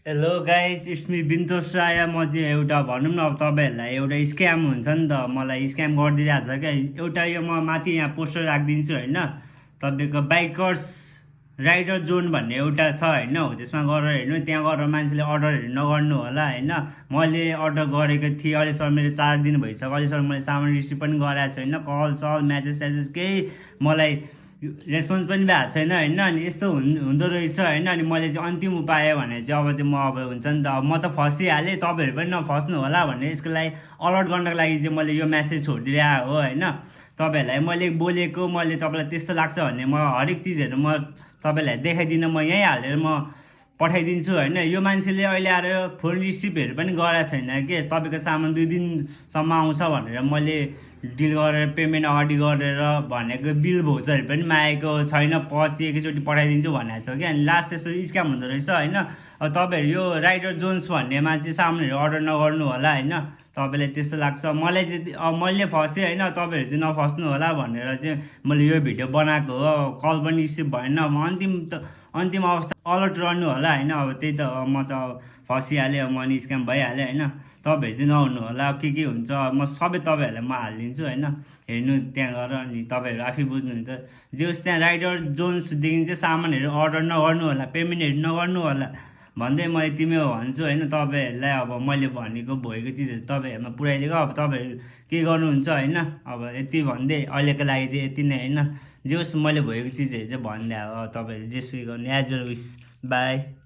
Hello guys, it's me बिन्तोष राय। म चाहिँ एउटा भनौँ न, अब तपाईँहरूलाई एउटा स्क्याम हुन्छ नि त, मलाई स्क्याम गरिदिइरहेको छ क्या। एउटा यो म माथि यहाँ पोस्टर राखिदिन्छु होइन, तपाईँको बाइकर्स राइडर जोन भन्ने एउटा छ होइन, हो त्यसमा गरेर हेर्नु। त्यहाँ गरेर मान्छेले अर्डरहरू नगर्नु होला होइन। मैले अर्डर गरेको थिएँ, अहिलेसम्म मेरो 4 दिन भइसक्यो, अहिलेसम्म मैले सामान रिसिभ पनि गरेको छैन। कल सल म्यासेज स्यासेज केही मलाई रेस्पोन्स पनि भएको छैन होइन। अनि यस्तो हुँदो रहेछ होइन। अनि मैले चाहिँ अन्तिम उपाय भने चाहिँ अब चाहिँ म अब हुन्छ नि त, अब म त फसिहालेँ, तपाईँहरू पनि नफस्नु होला भन्ने यसको लागि अलर्ट गर्नको लागि चाहिँ मैले यो मेसेज छोडिदिरहेको हो होइन। तपाईँहरूलाई मैले बोलेको, मैले तपाईँलाई त्यस्तो लाग्छ भने म हरेक चिजहरू म तपाईँलाई देखाइदिनँ, म यहीँ हालेर म पठाइदिन्छु होइन। यो मान्छेले अहिले आएर फोन रिसिभहरू पनि गरेको छैन कि, तपाईँको सामान 2 दिनसम्म आउँछ भनेर मैले डिल गरेर पेमेन्ट अगाडि गरेर भनेको, बिल भोचरहरू पनि मागेको छैन, पछि एकैचोटि पठाइदिन्छु भनेको छ कि। अनि लास्ट त्यस्तो स्क्याम हुँदो रहेछ होइन। अब तपाईँहरू यो राइडर जोन्स भन्नेमा चाहिँ सामानहरू अर्डर नगर्नु होला होइन। तपाईँलाई त्यस्तो लाग्छ, मलाई चाहिँ अब मैले फसेँ होइन, तपाईँहरू चाहिँ नफस्नु होला भनेर चाहिँ मैले यो भिडियो बनाएको हो। कल पनि रिसिभ भएन, म अन्तिम अवस्था अलर्ट रहनु होला होइन। अब त्यही त, म त फसिहालेँ, अब मनी स्क्याम भइहालेँ होइन। तपाईँहरू चाहिँ नहुनु होला, के हुन्छ म सबै तपाईँहरूलाई म हालिदिन्छु होइन। हेर्नु त्यहाँ गएर, अनि तपाईँहरू आफै बुझ्नुहुन्छ। जे होस्, त्यहाँ राइडर जोन्सदेखि चाहिँ सामानहरू अर्डर नगर्नु होला, पेमेन्टहरू नगर्नु होला भन्दै म यतिमै भन्छु होइन। तपाईँहरूलाई अब मैले भनेको भएको चिजहरू तपाईँहरूमा पुऱ्याइदिएको, अब तपाईँहरू के गर्नुहुन्छ होइन। अब यति भन्दै अहिलेको लागि चाहिँ यति नै होइन। जे होस्, मैले भएको चिजहरू चाहिँ भनिदिएको, अब तपाईँहरू जेसुकै गर्नु, एज योर विस। बाई।